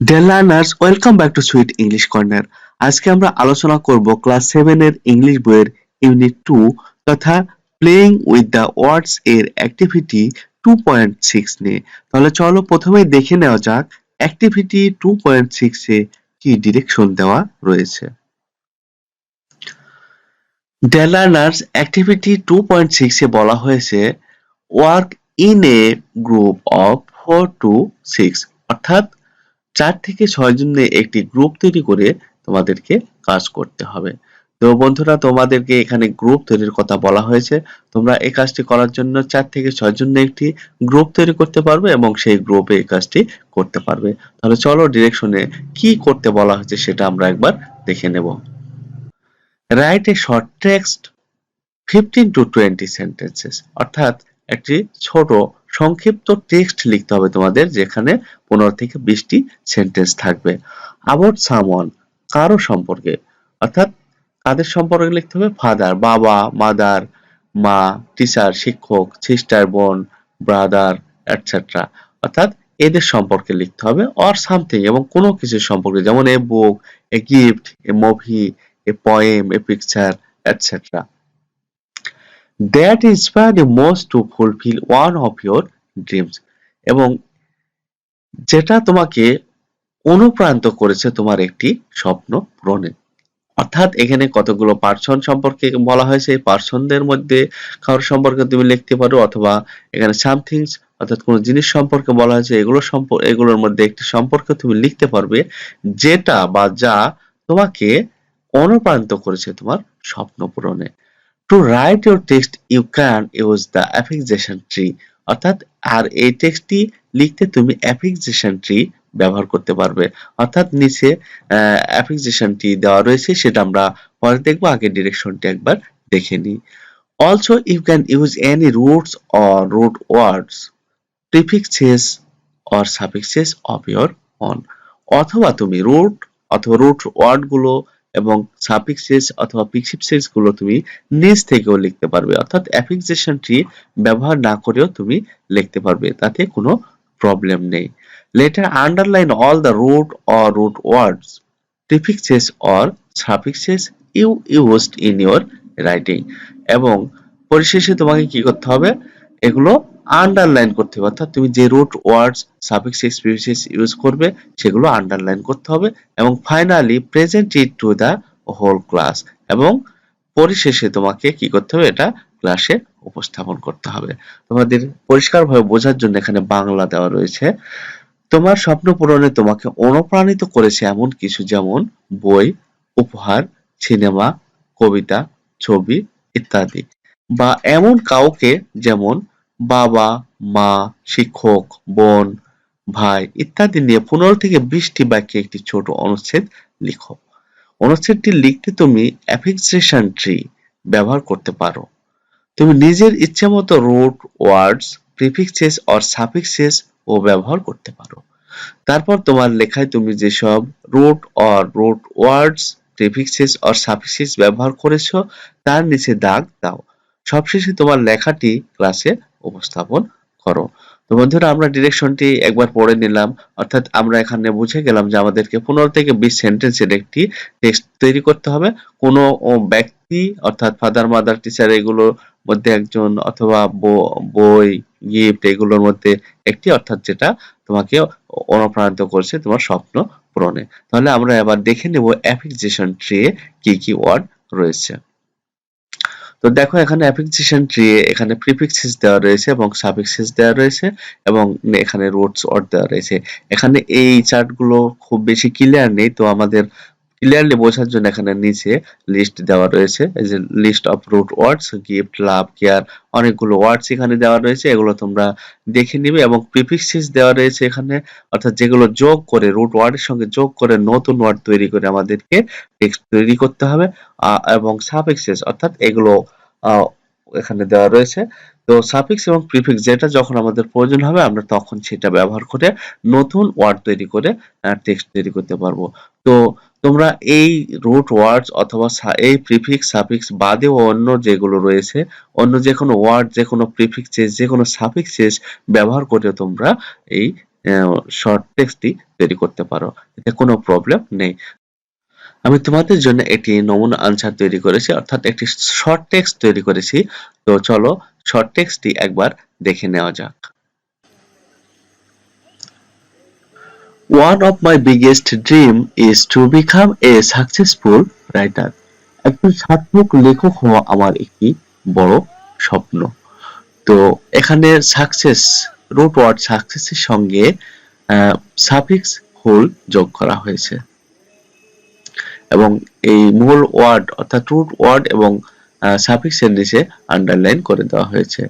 Dear learners, welcome back to sweet English corner. আজকে আমরা আলোচনা করব ক্লাস 7 এর ইংলিশ বইয়ের ইউনিট 2 তথা প্লেইং উইথ দ্য ওয়ার্ডস এর অ্যাক্টিভিটি 2.6 নিয়ে। তাহলে চলো প্রথমেই দেখে নেওয়া যাক অ্যাক্টিভিটি 2.6 এ কি ডিরেকশন দেওয়া রয়েছে। ডিয়ার লার্নার্স, অ্যাক্টিভিটি 2.6 এ বলা হয়েছে work in a group of 4 to 6, অর্থাৎ 4 থেকে 6 জন নিয়ে একটি গ্রুপ তৈরি করে তোমাদেরকে কাজ করতে হবে। তো বন্ধুরা, তোমাদেরকে এখানে গ্রুপ তৈরির কথা বলা হয়েছে। তোমরা এই কাজটি করার জন্য 4 থেকে 6 জন নিয়ে একটি গ্রুপ তৈরি করতে পারবে এবং সেই গ্রুপে এই কাজটি করতে পারবে। তাহলে চলো ডিরেকশনে কি করতে বলা হয়েছে সেটা আমরা একবার দেখে নেব। Write a short text 15 to 20 sentences, অর্থাৎ একটি ছোট সংক্ষিপ্ত টেক্সট লিখতে হবে তোমাদের, যেখানে 15 থেকে 20টি সেন্টেন্স থাকবে। অ্যাবাউট সামওয়ান, কারো সম্পর্কে, অর্থাৎ কাদের সম্পর্কে লিখতে হবে? ফাদার, বাবা, মাদার, মা, টিচার, শিক্ষক, সিস্টার, বোন, ব্রাদার, এটসেট্রা, অর্থাৎ এদের সম্পর্কে লিখতে হবে। অর সামথিং, এবং কোনো কিছুর সম্পর্কে, যেমন a book, a gift, a movie, a poem, a picture, etcetera. That inspired you most to fulfill one of your dreams, এবং যেটা তোমাকে অনুপ্রাণিত করেছে তোমার একটি স্বপ্ন পূরণে। অর্থাৎ এখানে কতগুলো পার্সন সম্পর্কে বলা হয়েছে, এই পার্সনদের মধ্যে কারোর সম্পর্কে তুমি লিখতে পারো, অথবা এখানে সামথিংস অর্থাৎ কোনো জিনিস সম্পর্কে বলা হয়েছে, এগুলোর মধ্যে একটি সম্পর্কে তুমি লিখতে পারবে যেটা বা যা তোমাকে অনুপ্রাণিত করেছে তোমার স্বপ্ন পূরণে। To write your text you can use the affixation tree, অর্থাৎ আর এই টেক্সটটি লিখতে তুমি affixation tree ব্যবহার করতে পারবে। অর্থাৎ নিচে affixation tree দেওয়া রয়েছে, সেটা আমরা পরে দেখবো, আগে ডিরেকশনটি একবার দেখে নিই। Also you can use any roots or root words, prefixes or suffixes of your own, অথবা তুমি রুট ওয়ার্ড গুলো এবং সাফিক্সেস অথবা প্রিফিক্সেস গুলো তুমি নিজ থেকেও লিখতে পারবে, অর্থাৎ অ্যাফিক্সেশন ট্রি ব্যবহার না করেও তুমি লিখতে পারবে, তাতে কোনো প্রবলেম নেই। Letter underline all the root words, prefixes or suffixes you used in your writing, এবং পরিশেষে তোমাকে কি করতে হবে? এগুলো আন্ডারলাইন করতে হবে, অর্থাৎ তুমি যে root words, suffixes, prefixes use করবে সেগুলো আন্ডারলাইন করতে হবে, এবং finally present it to the whole class, এবং পরিশেষে তোমাকে কি করতে হবে? এটা ক্লাসে উপস্থাপন করতে হবে। তোমাদের পরিষ্কারভাবে বোঝার জন্য এখানে বাংলা দেওয়া রয়েছে। তোমার স্বপ্ন পূরণে তোমাকে অনুপ্রাণিত করেছে এমন কিছু, যেমন বই, উপহার, সিনেমা, কবিতা, ছবি ইত্যাদি, বা এমন কাউকে যেমন বাবা, মা, শিক্ষক, বোন, ভাই ইত্যাদি নিয়ে 15 থেকে 20টি বাক্যে একটি ছোট অনুচ্ছেদ লিখো। অনুচ্ছেদটি লিখতে তুমি অ্যাফিক্সেশন ট্রি ব্যবহার করতে পারো। তুমি নিজের ইচ্ছে মতো root words, prefixes or suffixes ও ব্যবহার করতে পারো। তারপর তোমার লেখায় তুমি যেসব root words, prefixes or suffixes ব্যবহার করেছো তার নিচে দাগ দাও। সবশেষে তোমার লেখাটি ক্লাসে উপস্থাপন করো। তো বন্ধুরা, আমরা ডিরেকশনটি একবার পড়ে নিলাম, অর্থাৎ আমরা এখানে বুঝে গেলাম যে আমাদেরকে 15 থেকে 20 সেন্টেন্সের একটি টেক্সট তৈরি করতে হবে। কোনো ব্যক্তি অর্থাৎ ফাদার, মাদার, টিচার এগুলোর মধ্যে একজন, অথবা বই, গিফট এগুলোর মধ্যে একটি, অর্থাৎ যেটা তোমাকে অনুপ্রাণিত করছে তোমার স্বপ্ন পূরণে। তাহলে আমরা এবার দেখে নেব অ্যাফিক্সেশন ট্রি এ কি কি ওয়ার্ড রয়েছে। তো দেখো, এখানে অ্যাফিক্সেশন ট্রি এ এখানে প্রিফিক্সেস দেওয়া রয়েছে এবং সাফিক্সেস দেওয়া রয়েছে, এবং এখানে রুটস ওয়ার্ড দেওয়া রয়েছে। এখানে এই চার্টগুলো খুব বেশি ক্লিয়ার নেই, তো আমাদের ক্লিয়ারলি বোঝার জন্য এখানে নিচে লিস্ট দেওয়া রয়েছে, এই যে list of root words, gift, love, care, অনেকগুলো ওয়ার্ডস এখানে দেওয়া রয়েছে, এগুলো তোমরা দেখে নিবে। এবং প্রিফিক্সেস দেওয়া রয়েছে এখানে, অর্থাৎ যেগুলো যোগ করে, রুট ওয়ার্ডের সঙ্গে যোগ করে নতুন ওয়ার্ড তৈরি করে আমাদেরকে টেক্সট তৈরি করতে হবে। এবং সাফিক্সেস অর্থাৎ এগুলো এখানে দেওয়া রয়েছে। তো সাফিক্স এবং প্রিফিক্স যেটা যখন আমাদের প্রয়োজন হবে আমরা তখন সেটা ব্যবহার করে নতুন ওয়ার্ড তৈরি করে টেক্সট তৈরি করতে পারবো। তো তোমরা এই রুট ওয়ার্ডস অথবা এই প্রিফিক্স, সাফিক্স বাদেও অন্য যেগুলো রয়েছে, অন্য যে কোনো ওয়ার্ড, যে কোনো প্রিফিক্সেস, যে কোনো সাফিক্সেস ব্যবহার করে তোমরা এই শর্ট টেক্সটই তৈরি করতে পারো, এতে কোনো প্রবলেম নেই। আমি তোমাদের জন্য একটি নমুনা আনসার তৈরি করেছি, অর্থাৎ একটি শর্ট টেক্সট তৈরি করেছি। তো চলো শর্ট টেক্সটটি একবার দেখে নেওয়া যাক। One of my biggest dream is to become a successful writer. একজন সার্থক লেখক হওয়া আমার একটি বড় স্বপ্ন। তো এখানে সাকসেস, রুট ওয়ার্ড সাকসেসের সঙ্গে সাফিক্স হুল যোগ করা হয়েছে এবং এই মূল ওয়ার্ড অর্থাৎ রুট ওয়ার্ড এবং সাফিক্সের নিচে আন্ডারলাইন করে দেওয়া হয়েছে।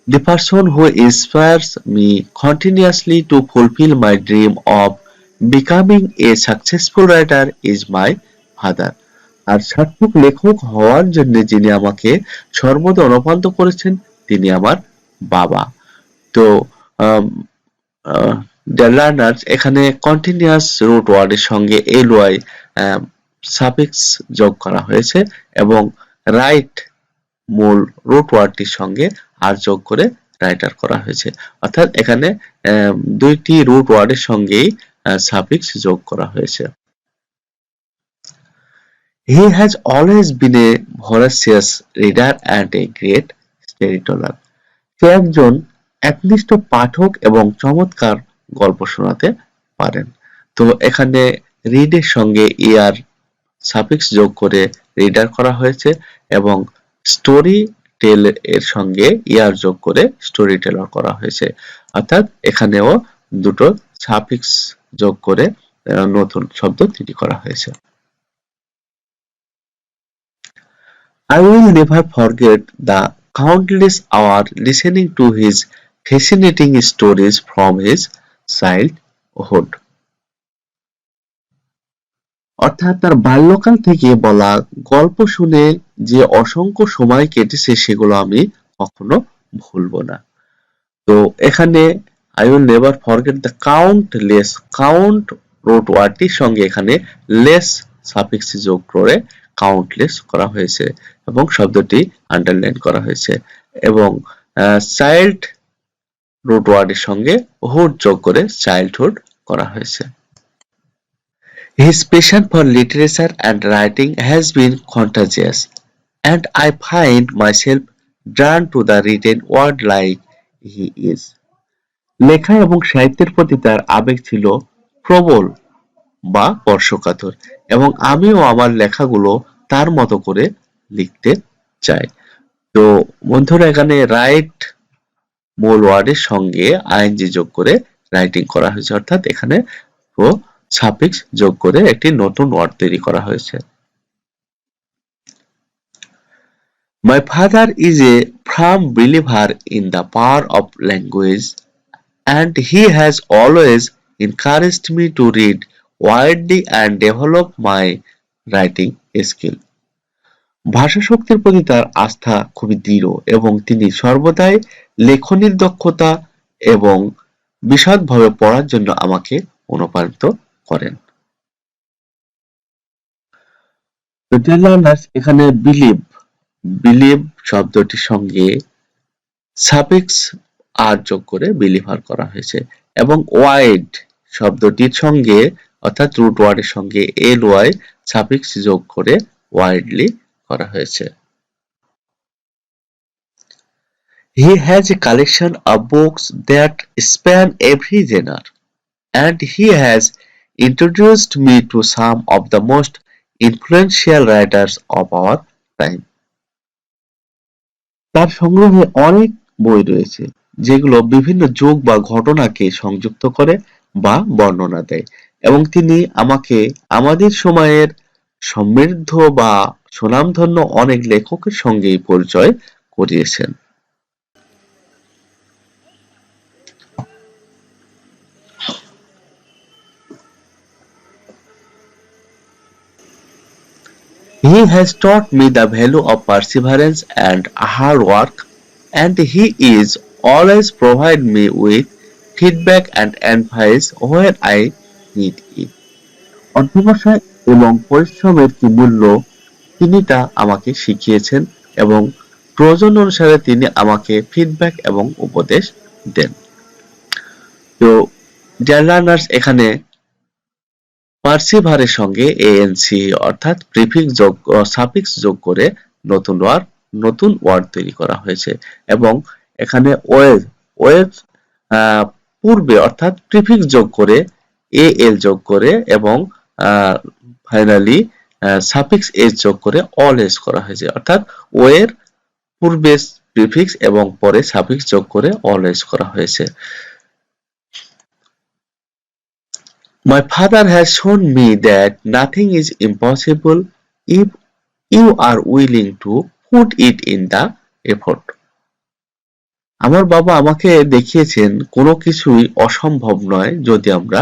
The person who inspires me continuously to fulfill my dream of becoming a successful writer is my father. আর সার্থক লেখক হওয়ার জন্য যিনি আমাকে সর্বদা অনুপ্রাণিত করেছেন তিনি আমার বাবা। তো দ্য লার্নার্স এখানে কন্টিনিউয়াস রুট ওয়ার্ডের সঙ্গে ly সাফিক্স যোগ করা হয়েছে এবং রাইট মূল রুট ওয়ার্ডটির সঙ্গে আর যোগ করে রাইটার করা হয়েছে, অর্থাৎ এখানে দুইটি রুট ওয়ার্ডের সঙ্গেই সাফিক্স যোগ করা হয়েছে। He has always been a voracious reader and a great storyteller. সে একজন একনিষ্ঠ পাঠক এবং চমৎকার গল্প শোনাতে পারেন। তো এখানে রিডের সঙ্গে ইয়ার সাফিক্স যোগ করে রিডার করা হয়েছে এবং স্টোরি টেল এর সঙ্গে ইয়ার যোগ করে স্টোরি টেলার করা হয়েছে, অর্থাৎ এখানেও দুটো সাফিক্স যোগ করে নতুন শব্দ তৈরি করা হয়েছে। I will never forget the countless hours listening to his fascinating stories from his childhood. অর্থাৎ তার বাল্যকাল থেকে বলা গল্প শুনে যে অসংখ্য সময় কেটেছে সেগুলো আমি কখনো ভুলবো না। তো এখানে I will never forget the countless, count root ওয়ার্ডটির সঙ্গে এখানে লেস সাফিক্স যোগ করে কাউন্টলেস করা হয়েছে এবং শব্দটি আন্ডারলাইন করা হয়েছে এবং চাইল্ড রুট ওয়ার্ডের সঙ্গে হুড যোগ করে চাইল্ডহুড করা হয়েছে। His passion for literature and writing has been contagious, and I find myself drawn to the written word like he is. লেখা এবং সাহিত্যের প্রতি তার আবেগ ছিল প্রবল বা স্পর্শকাতর এবং আমিও আমার লেখাগুলো তার মতো করে লিখতে চাই। তো বন্ধুরা এখানে রাইট মূল ওয়ার্ডের সঙ্গে আইএনজি যোগ করে রাইটিং করা হয়েছে, অর্থাৎ এখানে সাফিক্স যোগ করে একটি নতুন ওয়ার্ড তৈরি করা হয়েছে। My father is a firm believer in the power of language, and he has always encouraged me to read widely and develop my writing skill. ভাষা শক্তির প্রতি তার আস্থা খুবই দৃঢ় এবং তিনি সর্বদাই লেখনীর দক্ষতা এবং বিশদভাবে পড়ার জন্য আমাকে অনুপ্রাণিত করেন। এখানে বিলিভ শব্দটির সঙ্গে সাফিক্স আর যোগ করে বিলিভার করা হয়েছে এবং ওয়াইড শব্দটির সঙ্গে অর্থাৎ রুট ওয়ার্ডের সঙ্গে ly সাফিক্স যোগ করে ওয়াইডলি করা হয়েছে। He has a collection of books that span every genre, and he has introduced me to some of the most influential writers of our time. তার সংগ্রহে অনেক বই রয়েছে যেগুলো বিভিন্ন যুগ বা ঘটনাকে সংযুক্ত করে বা বর্ণনা দেয় এবং তিনি আমাকে আমাদের সময়ের সমৃদ্ধ বা সুনামধন্য অনেক লেখকের সঙ্গে পরিচয় করিয়েছেন। He has taught me the value of perseverance and hard work, and he is always provide me with feedback and advice where I need it. অধ্যবসায় এবং পরিশ্রমের কি মূল্য তিনি তা আমাকে শিখিয়েছেন এবং প্রয়োজন অনুসারে তিনি আমাকে ফিডব্যাক এবং উপদেশ দেন। তো ডিয়ার লার্নার্স, এখানে পার্সিভারের সঙ্গে এএনসি অর্থাৎ প্রিফিক্স যোগ সাফিক্স যোগ করে নতুন ওয়ার্ড তৈরি করা হয়েছে এবং এখানে ওয়েজ পূর্বে অর্থাৎ প্রিফিক্স যোগ করে এএল যোগ করে এবং ফাইনালি সাফিক্স এস যোগ করে অল এস করা হয়েছে, অর্থাৎ ওয়ের পূর্বে প্রিফিক্স এবং পরে সাফিক্স যোগ করে অল এস করা হয়েছে। My father has shown me that nothing is impossible if you are willing to put it in the effort. আমার বাবা আমাকে দেখিয়েছেন কোনো কিছুই অসম্ভব নয় যদি আমরা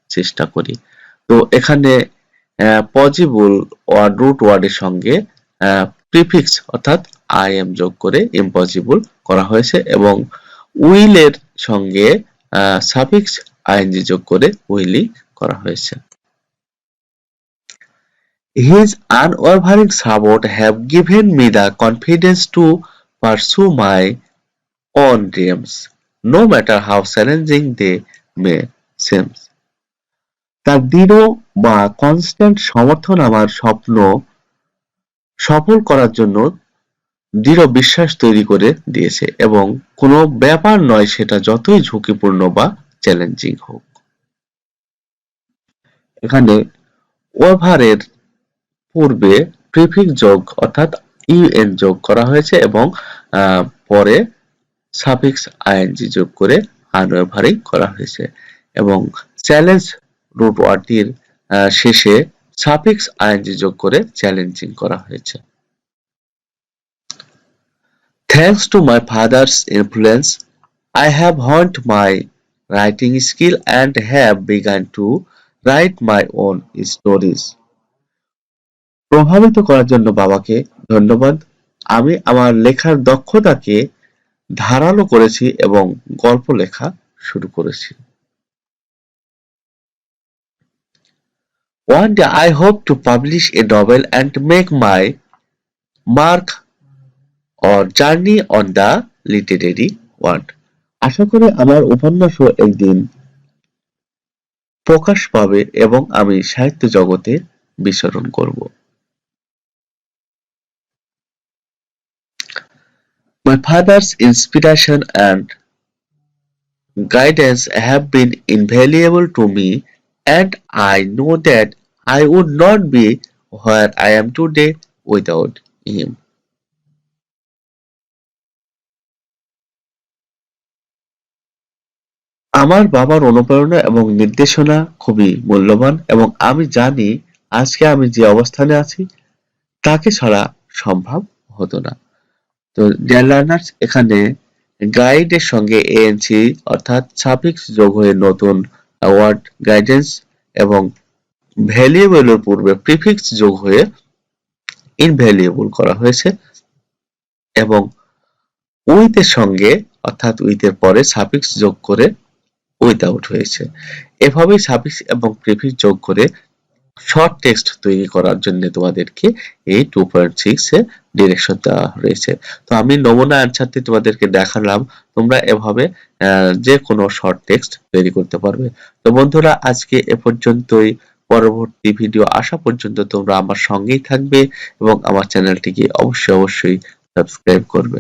চেষ্টা করি। তো এখানে পজিবল ওয়ার্ড রুট ওয়ার্ডের সঙ্গে প্রিফিক্স অর্থাৎ আই এম যোগ করে ইম্পসিবল করা হয়েছে এবং উইলের সঙ্গে সাফিক্স আইএনজি যোগ করে উইলি করা হয়েছে। His unwavering support have given me the confidence to pursue my own dreams, no matter how challenging they may seem. তার দৃঢ় বা কনস্ট্যান্ট সমর্থন আমার স্বপ্ন সফল করার জন্য দৃঢ় বিশ্বাস তৈরি করে দিয়েছে এবং কোনো ব্যাপার নয় সেটা যতই ঝুঁকিপূর্ণ বা চ্যালেঞ্জিং হোক। এখানে ওভারের পূর্বে প্রিফিক্স যোগ অর্থাৎ ইউএন যোগ করা হয়েছে এবং পরে সাফিক্স আইএনজি যোগ করে আনওভারিং করা হয়েছে এবং চ্যালেঞ্জ রুট ওয়ার্ডটির শেষে সাফিক্স আইএনজি যোগ করে চ্যালেঞ্জিং করা হয়েছে। Thanks to my father's influence, I have honed my writing skill and have begun to write my own stories. প্রভাবিত করার জন্য বাবাকে ধন্যবাদ। আমি আমার লেখার দক্ষতাকে ধারালো করেছি এবং গল্প লেখা শুরু করেছি। One day I hope to publish a novel and make my mark or journey on the literary world. আশা করি আমার উপন্যাসও একদিন প্রকাশ পাবে এবং আমি সাহিত্য জগতে বিচরণ করব। My father's inspiration and guidance have been invaluable to me, and I know that I would not be where I am today without him. আমার বাবার অনুপ্রেরণা এবং নির্দেশনা খুবই মূল্যবান এবং আমি জানি আজকে আমি যে অবস্থানে আছি তাকে ছাড়া সম্ভব হতো না। তো ডিয়ার লার্নার্স, এখানে গাইডের সঙ্গে এএনসি অর্থাৎ সাফিক্স যোগ হয়ে নতুন ওয়ার্ড গাইডেন্স এবং ভ্যালুয়েবলের পূর্বে প্রিফিক্স যোগ হয়ে ইনভ্যালুয়েবল করা হয়েছে এবং উইথের সঙ্গে অর্থাৎ উইথের পরে সাফিক্স যোগ করে উইথআউট হয়েছে। এভাবেই সাফিক্স এবং প্রিফিক্স যোগ করে শর্ট টেক্সট তৈরি করার জন্য তোমাদেরকে এই 2.6 এ ডিরেকশন দেওয়া রয়েছে। তো আমি নমুনা অ্যানসারটি তোমাদেরকে দেখালাম, তোমরা এভাবে যে কোনো শর্ট টেক্সট তৈরি করতে পারবে। তো বন্ধুরা, আজকে এ পর্যন্তই। পরবর্তী ভিডিও আসা পর্যন্ত তোমরা আমার সঙ্গেই থাকবে এবং আমার চ্যানেলটিকে অবশ্যই সাবস্ক্রাইব করবে।